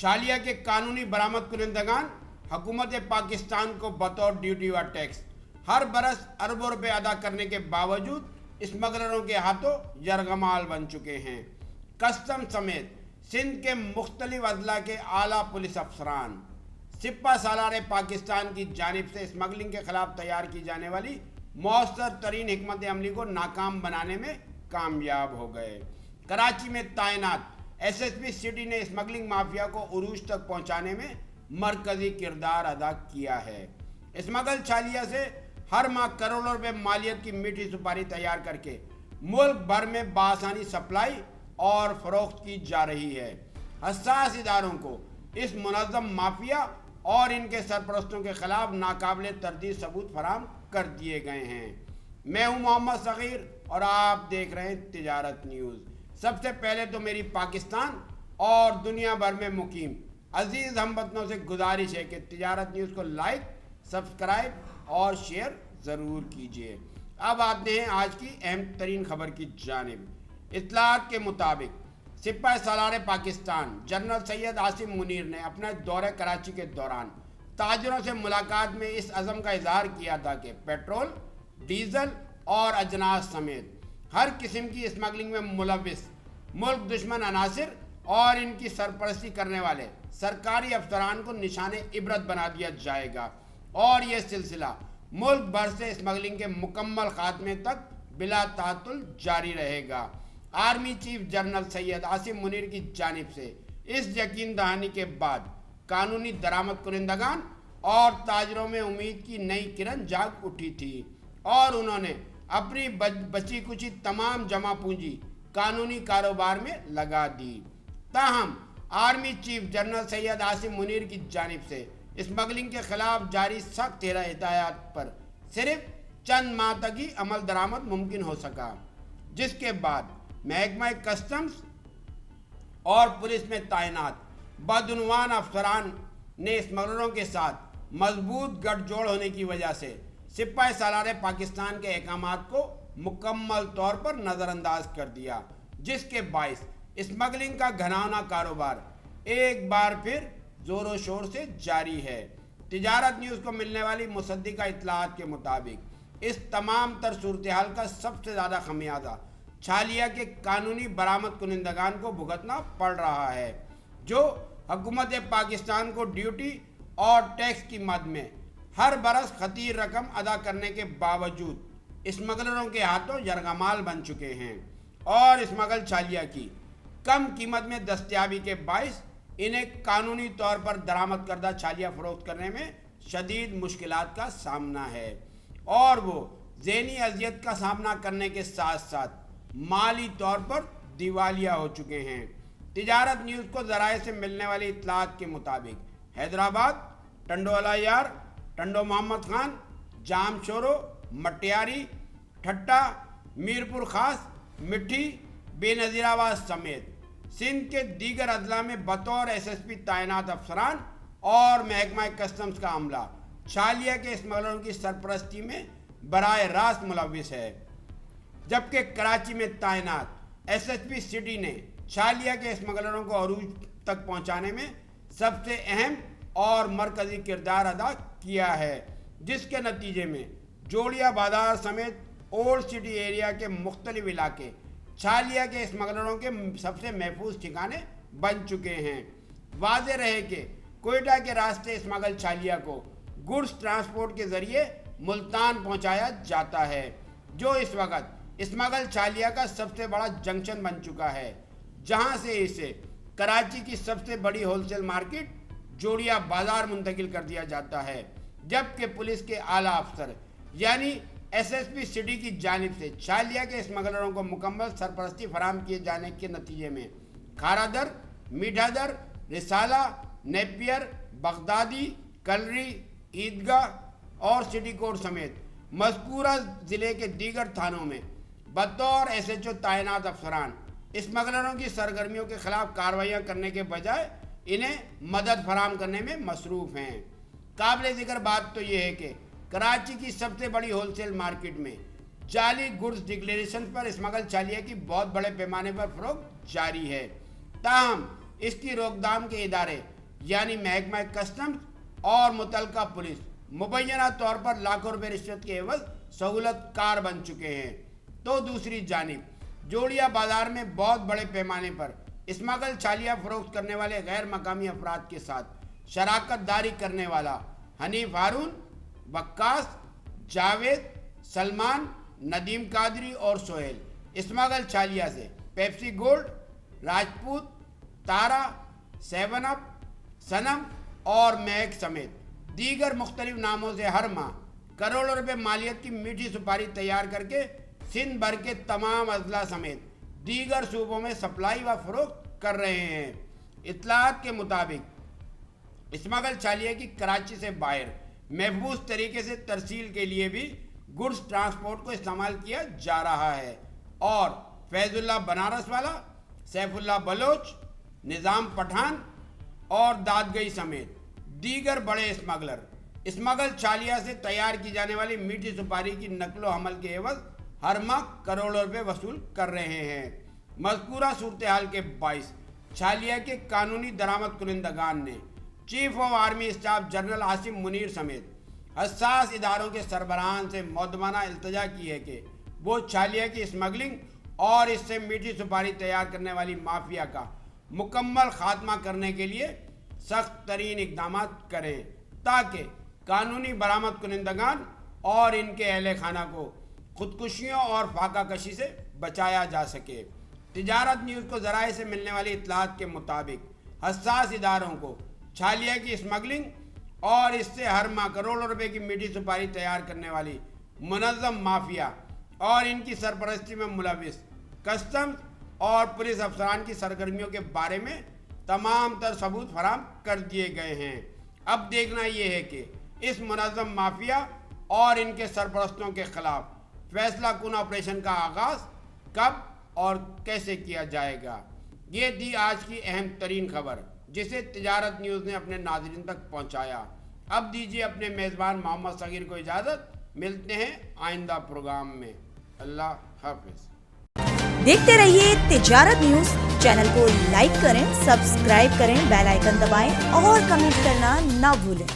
छालिया के कानूनी बरामद कुनिंदगान हुकूमत पाकिस्तान को बतौर ड्यूटी व टैक्स हर बरस अरबों रुपए अदा करने के बावजूद स्मगलरों के हाथों यरगमाल बन चुके हैं। कस्टम समेत सिंध के मुख्तलिफ अजला के आला पुलिस अफसरान सिपा सालार पाकिस्तान की जानिब से स्मगलिंग के खिलाफ तैयार की जाने वाली मौसर तरीन हिकमत अमली को नाकाम बनाने में कामयाब हो गए। कराची में तैनात SSP सिटी ने स्मगलिंग माफिया को उरूज तक पहुंचाने में मरकजी किरदार अदा किया है। स्मगल छालिया से हर माह करोड़ों रुपए मालियत की मीठी सुपारी तैयार करके मुल्क भर में बासानी सप्लाई और फरोख्त की जा रही है। हसास इदारों को इस मुनज़्ज़म माफिया और इनके सरपरस्तों के खिलाफ नाकाबिले तरदीद सबूत फराम कर दिए गए हैं। मैं हूं मोहम्मद सगीर और आप देख रहे हैं तिजारत न्यूज़। सबसे पहले तो मेरी पाकिस्तान और दुनिया भर में मुकीम अजीज़ हमवतनों से गुजारिश है कि तिजारत न्यूज़ को लाइक, सब्सक्राइब और शेयर ज़रूर कीजिए। अब आते हैं आज की अहम तरीन खबर की जानिब। इत्तलात के मुताबिक सिपाही सालार पाकिस्तान जनरल सैयद आसिम मुनीर ने अपने दौरे कराची के दौरान ताजरों से मुलाकात में इस अज़म का इजहार किया था कि पेट्रोल, डीजल और अजनास समेत हर किस्म की स्मगलिंग में मुलविस मुल्क दुश्मन अनासिर और इनकी सरपरस्ती करने वाले सरकारी अफसरान को निशाने इबरत बना दिया जाएगा और यह सिलसिला मुल्क भर से स्मगलिंग के मुकम्मल खात्मे तक बिला तातुल जारी रहेगा। Army chief general Syed Asim Munir की जानिब से इस यकीन दहानी के बाद कानूनी दरामद कुनिंदगान और ताजरों में उम्मीद की नई किरण जाग उठी थी और उन्होंने अपनी बची कुची तमाम जमा पूंजी कानूनी कारोबार में लगा दी। ताहम army chief general Syed Asim Munir की जानिब से स्मगलिंग के खिलाफ जारी सख्त हिदायत पर सिर्फ चंद माह तक ही अमल दरामद मुमकिन हो सका, जिसके बाद महकमा कस्टम्स और पुलिस में तैनात बदउनवान अफसरान ने स्मगलरों के साथ मजबूत गठजोड़ होने की वजह से सिपाही सालार पाकिस्तान के अहकामात को मुकम्मल तौर पर नज़रअंदाज कर दिया, जिसके बाइस स्मगलिंग का घनाना कारोबार एक बार फिर ज़ोरों शोर से जारी है। तिजारत न्यूज़ को मिलने वाली मुसद्दिका इत्तलात के मुताबिक इस तमाम तर सूरत हाल का सबसे ज़्यादा खमियाजा छालिया के कानूनी बरामद कुनिंदगान को भुगतना पड़ रहा है, जो हुकूमत पाकिस्तान को ड्यूटी और टैक्स की मद में हर बरस खतीर रकम अदा करने के बावजूद स्मगलरों के हाथों यरगमाल बन चुके हैं और स्मगल छालिया की कम कीमत में दस्तयाबी के बाइस इन्हें कानूनी तौर पर दरामद करदा छालिया फरोख्त करने में शदीद मुश्किलात का सामना है और वो ज़हनी अजियत का सामना करने के साथ साथ माली तौर पर दिवालिया हो चुके हैं। तिजारत न्यूज़ को ज़राए से मिलने वाली इत्तलात के मुताबिक हैदराबाद, टंडो अलायार, टंडो मोहम्मद खान, जाम शोरो, मटियारी, ठट्टा, मीरपुर खास, मिट्टी, बेनज़ीराबाद समेत सिंध के दीगर अजला में बतौर SSP तैनात अफसरान और महकमा कस्टम्स का अमला छालिया के स्मगलरों की सरपरस्ती में बराह रास्त मुलविस है, जबकि कराची में तैनात SSP सिटी ने छालिया के स्मगलरों को अरूज तक पहुंचाने में सबसे अहम और मरकजी किरदार अदा किया है, जिसके नतीजे में जोड़िया बाजार समेत ओल्ड सिटी एरिया के मुख्तलिफ इलाके छालिया के स्मगलरों के सबसे महफूज ठिकाने बन चुके हैं। वाज़ेह रहे कि कोयटा के रास्ते स्मगल छालिया को गुड्स ट्रांसपोर्ट के ज़रिए मुल्तान पहुंचाया जाता है, जो इस वक्त स्मगल छालिया का सबसे बड़ा जंक्शन बन चुका है, जहां से इसे कराची की सबसे बड़ी होलसेल मार्केट जोड़िया बाजार मुंतकिल कर दिया जाता है, जबकि पुलिस के आला अफसर यानी SSP सिटी की जानिब से छालिया के स्मगलरों को मुकम्मल सरपरस्ती फराम किए जाने के नतीजे में खारादर, मीठादर, रिसाला, नेपियर, बगदादी, कलरी, ईदगाह और सिटी कोर्ट समेत मज़कूरा ज़िले के दीगर थानों में बतौर SHO तैनात अफसरान स्मगलरों की सरगर्मियों के खिलाफ कार्रवाइयाँ करने के बजाय इन्हें मदद फराम करने में मसरूफ़ हैं। काबिल ज़िक्र बात तो ये है कि कराची की सबसे बड़ी होलसेल मार्केट में जाली गुड्स डिक्लेरेशन पर स्मगल छालिया की बहुत बड़े पैमाने पर फरोख्त जारी है। ताहम اس کی روک تھام کے ادارے یعنی محکمہ کسٹمز اور متعلقہ پولیس مبینہ طور پر لاکھوں روپے رشوت کے عوض سہولت کار بن چکے ہیں۔ تو دوسری جانب جوڑیا بازار میں بہت بڑے پیمانے پر اسمگل چھالیاں فروخت کرنے والے غیر مقامی افراد کے ساتھ شراکت داری کرنے والا حنیف ہارون، وقاص، جاوید، سلمان، ندیم قادری اور سہیل اسمگل چھالیہ سے پیپسی گولڈ، راجپوت، تارا، 7 اپ، سنم اور مہک سمیت دیگر مختلف ناموں سے ہر ماہ کروڑوں روپے مالیت کی میٹھی سپاری تیار کر کے سندھ بھر کے تمام اضلاع سمیت دیگر صوبوں میں سپلائی و فروخت کر رہے ہیں۔ اطلاعات کے مطابق اسمگل چھالیہ کی کراچی سے باہر محفوظ طریقے سے ترسیل کے لیے بھی گڈز ٹرانسپورٹ کو استعمال کیا جا رہا ہے اور فیض اللہ بنارس والا، سیف اللہ بلوچ، نظام پٹھان اور دادگئی سمیت دیگر بڑے اسمگل چھالیہ سے تیار کی جانے والی میٹھی سپاری کی نقل و حمل کے عوض ہر ماہ کروڑوں روپے وصول کر رہے ہیں۔ مذکورہ صورتحال کے باعث چھالیہ کے قانونی درآمد کنندگان نے chief of army staff general Asim Munir سمیت حساس اداروں کے سربراہان سے مؤدبانہ التجا کی ہے کہ وہ چھالیہ کی اسمگلنگ اور اس سے میٹھی سپاری تیار کرنے والی مافیا کا مکمل خاتمہ کرنے کے لیے سخت ترین اقدامات کریں تاکہ قانونی برآمد کنندگان اور ان کے اہل خانہ کو خودکشیوں اور فاقہ کشی سے بچایا جا سکے۔ تجارت نیوز کو ذرائع سے ملنے والی اطلاعات کے مطابق حساس اداروں کو چھالیہ کی اسمگلنگ اور اس سے ہر ماہ کروڑوں روپے کی میٹھی سپاری تیار کرنے والی منظم مافیا اور ان کی سرپرستی میں ملوث کسٹمز اور پولیس افسران کی سرگرمیوں کے بارے میں تمام تر ثبوت فراہم کر دیے گئے ہیں۔ اب دیکھنا یہ ہے کہ اس منظم مافیا اور ان کے سرپرستوں کے خلاف فیصلہ کن آپریشن کا آغاز کب اور کیسے کیا جائے گا۔ یہ تھی آج کی اہم ترین خبر جسے تجارت نیوز نے اپنے ناظرین تک پہنچایا۔ اب دیجیے اپنے میزبان محمد صغیر کو اجازت، ملتے ہیں آئندہ پروگرام میں۔ اللہ حافظ۔ دیکھتے رہیے تجارت نیوز، چینل کو لائک کریں، سبسکرائب کریں، بیل آئیکن دبائیں اور کمنٹ کرنا نہ بھولیں۔